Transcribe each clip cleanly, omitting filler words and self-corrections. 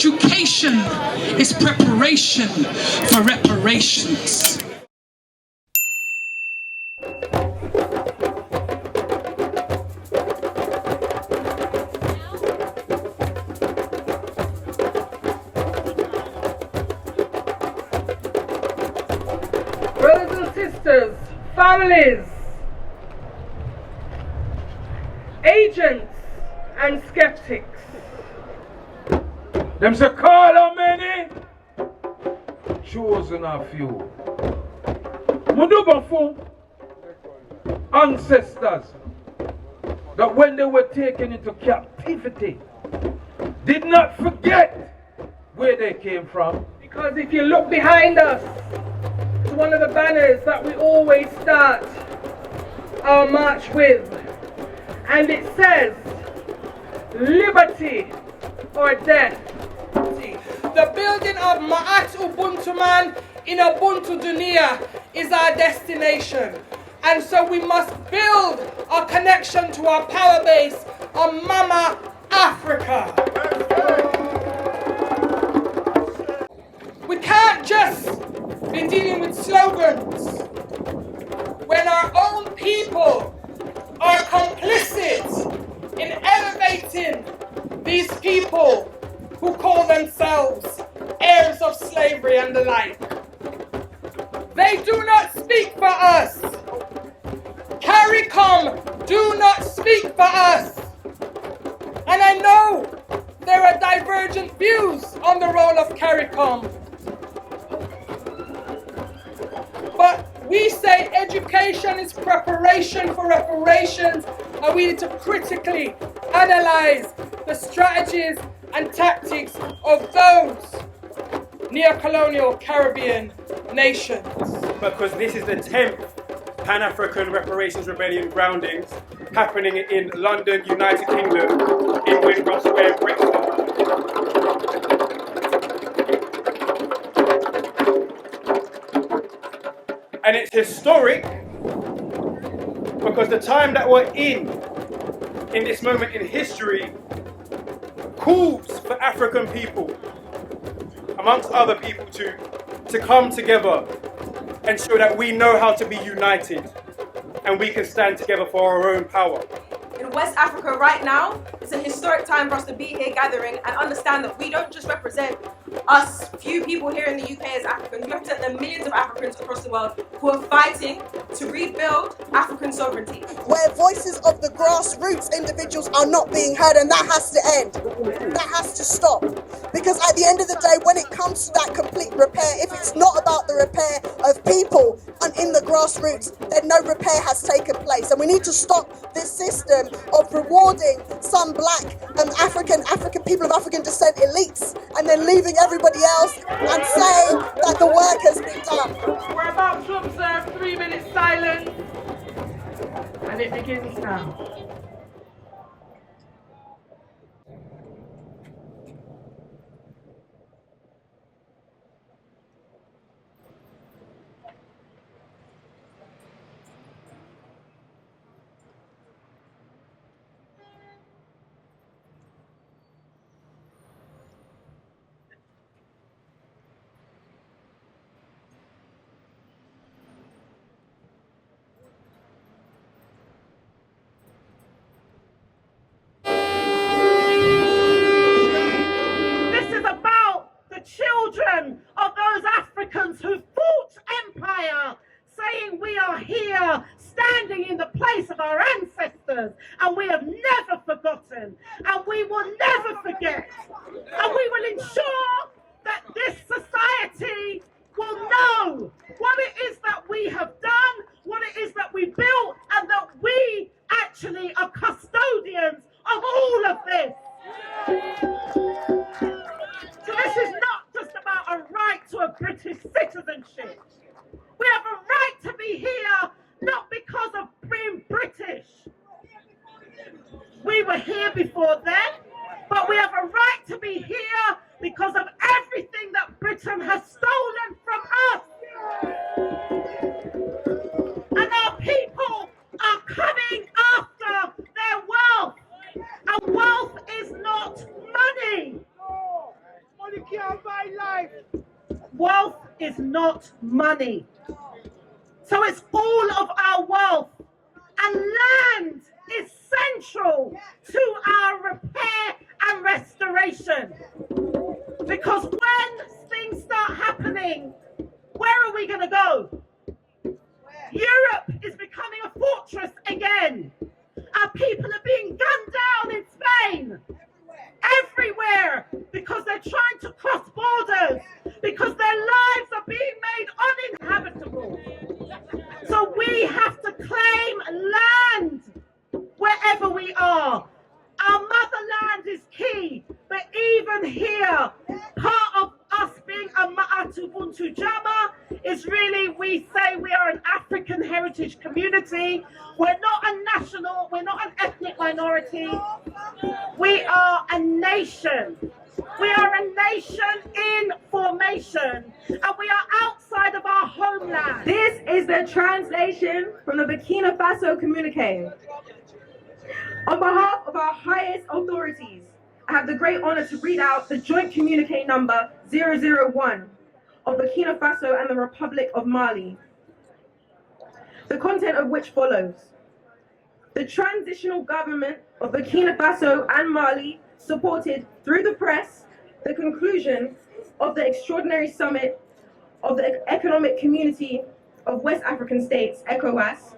Education is preparation for reparations. Brothers and sisters, families, agents and skeptics. Them say call how many? Chosen a few. Mudubafu ancestors that when they were taken into captivity did not forget where they came from. Because if you look behind us, it's one of the banners that we always start our march with. And it says, liberty or death. The building of Ma'at Ubuntu Man in Ubuntu Dunia is our destination. And so we must build our connection to our power base on Mama Africa. We can't just be dealing with slogans when our own people are complicit in elevating these people who call themselves heirs of slavery and the like. They do not speak for us. CARICOM do not speak for us. And I know there are divergent views on the role of CARICOM. But we say education is preparation for reparations, and we need to critically analyze the strategies and tactics of those neo-colonial Caribbean nations. Because this is the 10th Pan-African Reparations Rebellion Groundings happening in London, United Kingdom, in Windrush Square, Brixton. And it's historic because the time that we're in this moment in history, calls for African people, amongst other people, to come together and show that we know how to be united and we can stand together for our own power. In West Africa right now, it's a historic time for us to be here gathering and understand that we don't just represent us few people here in the UK as Africans, we represent the millions of Africans across the world who are fighting to rebuild African sovereignty. Where voices of the grassroots individuals are not being heard, and that has to end. That has to stop. Because at the end of the day, when it comes to that complete repair, if it's not about the repair of people and in the grassroots, then no repair has taken place. And we need to stop this system of rewarding some black African people of African descent elites and then leaving everybody else and saying that the work has been done. We're about to observe 3 minutes silence, and it begins now. Children of those Africans who fought empire, saying we are here standing in the place of our ancestors, and we have never forgotten, and we will never forget, and we will ensure that this society will know what it is that we have done, what it is that we built, and that we actually are custodians of all of this. So this is not just about a right to a British citizenship. We have a right to be here, not because of being British. We were here before then, but we have a right to be here because of everything that Britain has stolen from us. And our people are coming after their wealth. And wealth is not money. Wealth is not money. So it's all of our wealth. And land is central to our repair and restoration. Because when things start happening, where are we going to go? Europe is becoming a fortress again. Our people are being gunned down in Spain. Everywhere, because they're trying to cross borders, because their lives are being made uninhabitable. So we have to claim land wherever we are. Our motherland is key, but even here, part of us being a Ma'atubuntu Jama is really, we say we are an African heritage community. We're not a national, we're not an ethnic minority. We are a nation. We are a nation in formation, and we are outside of our homeland. This is the translation from the Burkina Faso communique. On behalf of our highest authorities, I have the great honor to read out the joint communique number 001 of Burkina Faso and the Republic of Mali. The content of which follows. The transitional government of Burkina Faso and Mali supported through the press the conclusion of the extraordinary summit of the Economic Community of West African States, ECOWAS,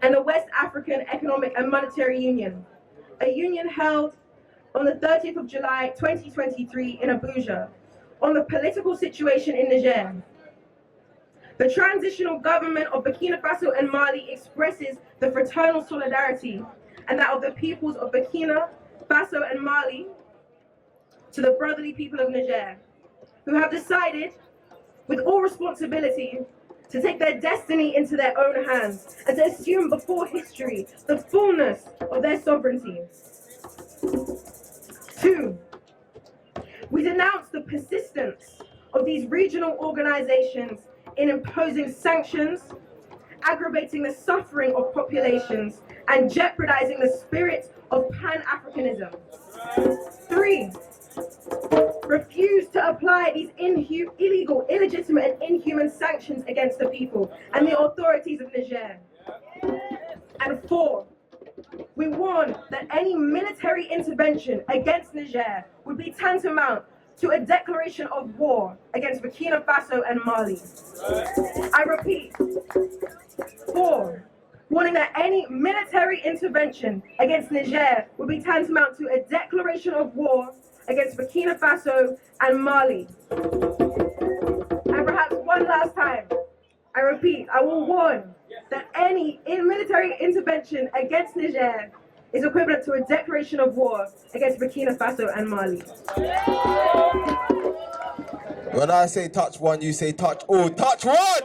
and the West African Economic and Monetary Union, a union held on the 30th of July 2023 in Abuja on the political situation in Niger. The transitional government of Burkina Faso and Mali expresses the fraternal solidarity and that of the peoples of Burkina Faso and Mali to the brotherly people of Niger, who have decided, with all responsibility, to take their destiny into their own hands and to assume before history the fullness of their sovereignty. 2, we denounce the persistence of these regional organizations in imposing sanctions, aggravating the suffering of populations, and jeopardizing the spirit of Pan-Africanism. 3, refuse to apply these illegal, illegitimate, and inhuman sanctions against the people and the authorities of Niger. And 4, we warn that any military intervention against Niger would be tantamount to a declaration of war against Burkina Faso and Mali. I repeat, 4, warning that any military intervention against Niger would be tantamount to a declaration of war against Burkina Faso and Mali. And perhaps one last time, I repeat, I will warn that any military intervention against Niger is equivalent to a declaration of war against Burkina Faso and Mali. When I say touch one, you say touch all. Touch one!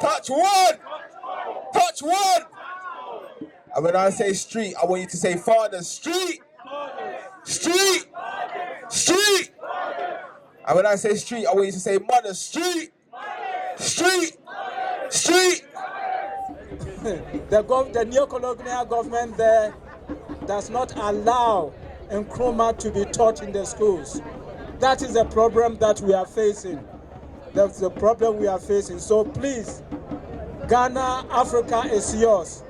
Touch one! Touch one! And when I say street, I want you to say father, street! Street! Street! And when I say street, I want you to say mother, street! Street! Street! The neocolonial government there does not allow Nkrumah to be taught in the schools. That is the problem that we are facing. That's the problem we are facing. So please, Ghana, Africa is yours.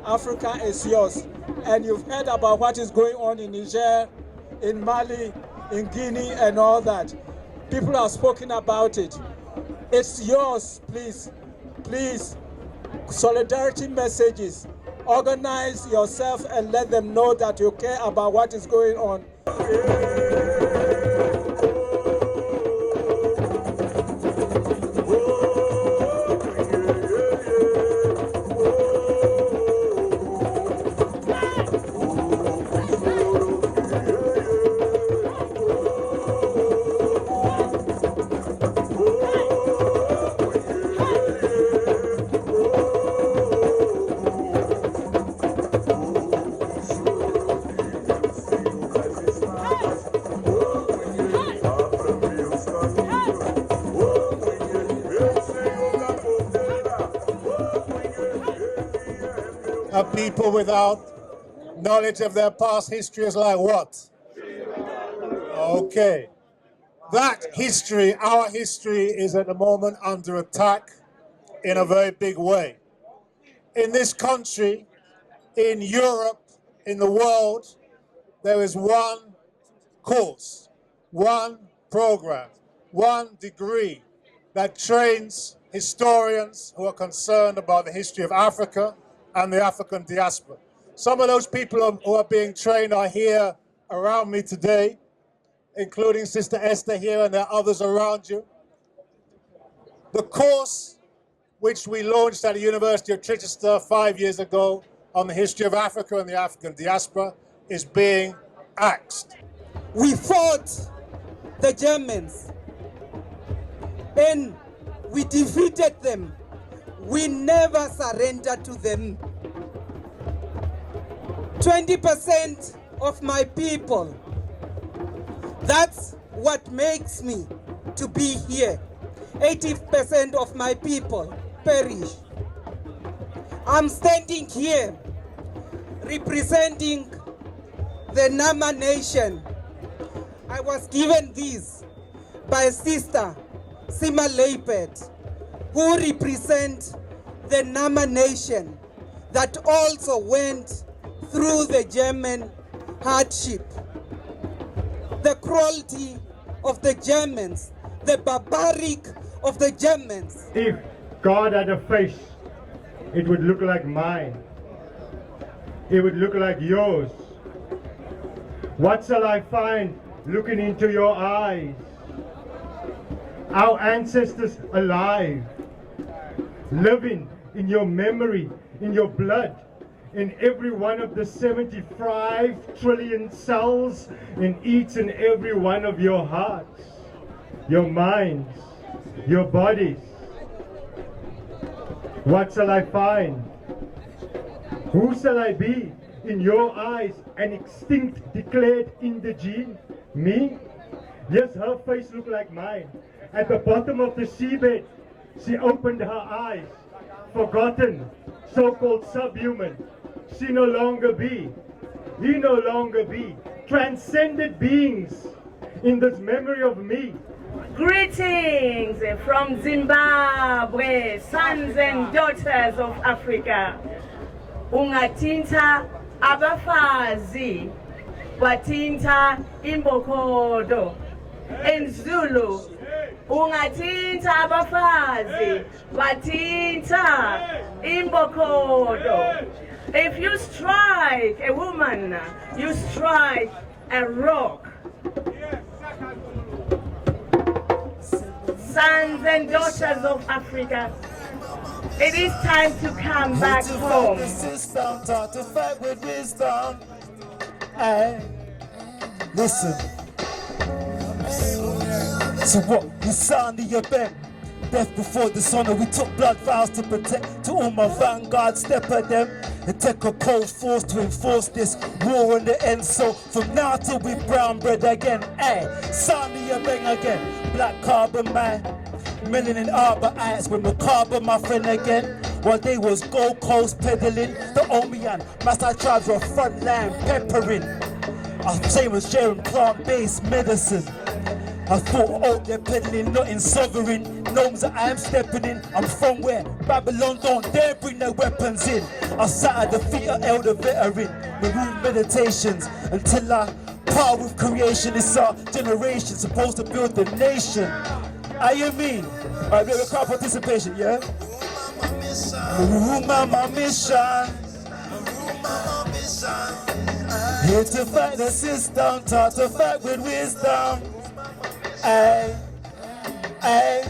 Africa is yours. And you've heard about what is going on in Niger, in Mali, in Guinea, and all that. People have spoken about it. It's yours, please. Please. Solidarity messages. Organize yourself and let them know that you care about what is going on. A people without knowledge of their past history is like what? Okay. that history, our history, is at the moment under attack in a very big way. In this country, in Europe, in the world, there is one course, one program, one degree that trains historians who are concerned about the history of Africa and the African diaspora. Some of those people who are being trained are here around me today, including Sister Esther here, and there are others around you. The course which we launched at the University of Chichester 5 years ago on the history of Africa and the African diaspora is being axed. We fought the Germans and we defeated them. We never surrendered to them. 20% of my people, that's what makes me to be here. 80% of my people perish. I'm standing here representing the Nama nation. I was given this by Sister Sima Leipet, who represents the Nama nation that also went through the German hardship, the cruelty of the Germans, the barbaric of the Germans. If God had a face, it would look like mine. It would look like yours. What shall I find looking into your eyes? Our ancestors alive, living in your memory, in your blood, in every one of the 75 trillion cells in each and every one of your hearts, your minds, your bodies. What shall I find? Who shall I be in your eyes? An extinct declared indigene? Me? Yes, her face looked like mine. At the bottom of the seabed, she opened her eyes. Forgotten, so-called subhuman. She no longer be. We no longer be. Transcended beings in this memory of me. Greetings from Zimbabwe, sons and daughters of Africa. Ungatinta abafazi, watinta imbokodo. In Zulu, ungatinta abafazi, watinta imbokodo. If you strike a woman, you strike a rock. Sons and daughters of Africa, it is time to come back home. Taught to fight with wisdom. Hey, listen. So what? We signed the event. Death before dishonor. We took blood vows to protect. To all my vanguard, step at them. And take a cold force to enforce this war in the end. So from now till we brown bread again. Hey, sign the event again. Black carbon man. Melanin arborites with macabre, my friend again. While they was Gold Coast peddling, the Omian, Master tribes were frontline peppering. Our same was sharing plant-based medicine. I thought, oh, they're peddling, nothing sovereign. Gnomes that I am stepping in. I'm from where Babylon don't dare bring their weapons in. I sat at the feet of elder veteran, maroon meditations until I part with creation. It's our generation supposed to build the nation. I hear me. Alright, we have a crowd participation, yeah? My mission. Here to fight the system, taught to fight with wisdom. Ay, ay.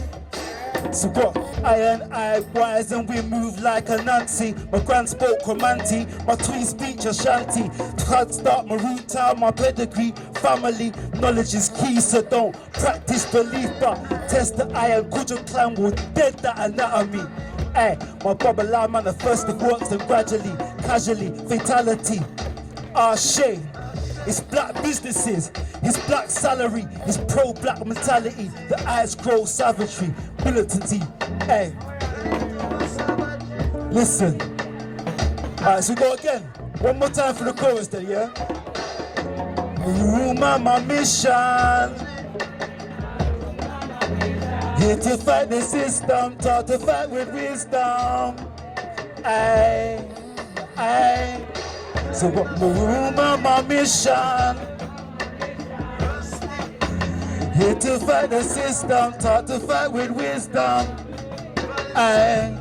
So what? I and I wise and we move like a Nancy. My grand spoke romantic, my twin speech Ashanti. Can't start my root town, my pedigree, family. Knowledge is key, so don't practice belief, but test the iron. Could your clan will dead that anatomy. Ay, my bubble line manifest the works and gradually, casually, fatality. Ah, shame. It's black businesses, it's black salary, it's pro-black mentality. The eyes grow savagery, militancy. Hey, listen. Alright, so we go again. One more time for the chorus then, yeah? My mission. Here to fight the system, taught to fight with wisdom. Aye. So what my mission? Here to fight the system, taught to fight with wisdom. Aye.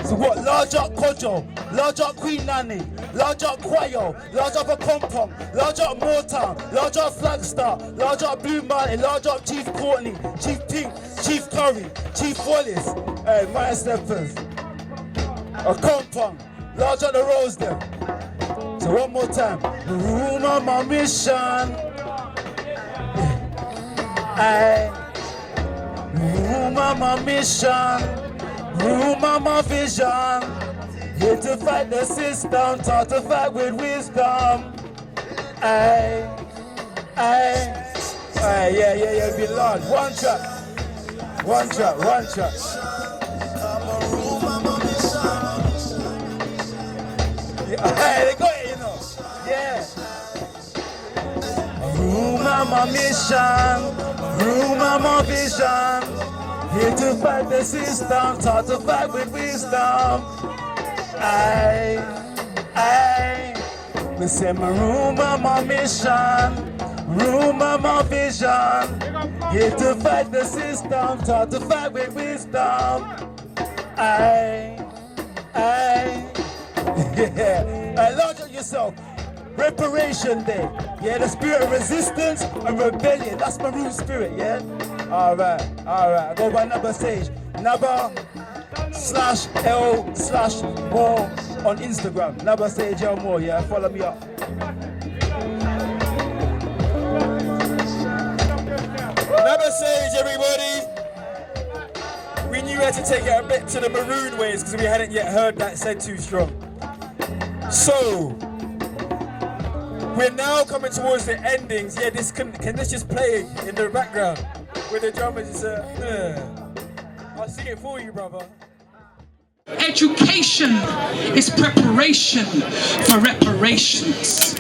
So what? Large up Kojo, large up Queen Nanny, large up Kwayo, large up a Kompong, large up Motown, large up Flagster, large up Blue Mountain, large up Chief Courtney, Chief Pink, Chief Curry, Chief Wallace, my steppers. A Kompong, large up the Rose there. So one more time. Room on my mission. Room on my mission. Room on my vision. Here to fight the system, taught to fight with wisdom. Yeah, be loud. One track. They got it, you know. Yeah. Room on my mission. Room on my vision. Here to fight the system, taught to fight with wisdom. Me say my room on my mission, room on my vision. Here to fight the system, taught to fight with wisdom. Yeah. Launch on yourself. Reparation Day. Yeah, the spirit of resistance and rebellion. That's my root spirit, yeah? Alright. I go by Naba Sage. Naba/L/More on Instagram. Naba Sage L More, yeah? Follow me up. Naba Sage, everybody. We knew we had to take it a bit to the maroon ways because we hadn't yet heard that said too strong. So, we're now coming towards the endings. Yeah, can this just play in the background with the drummers? I'll sing it for you, brother. Education is preparation for reparations.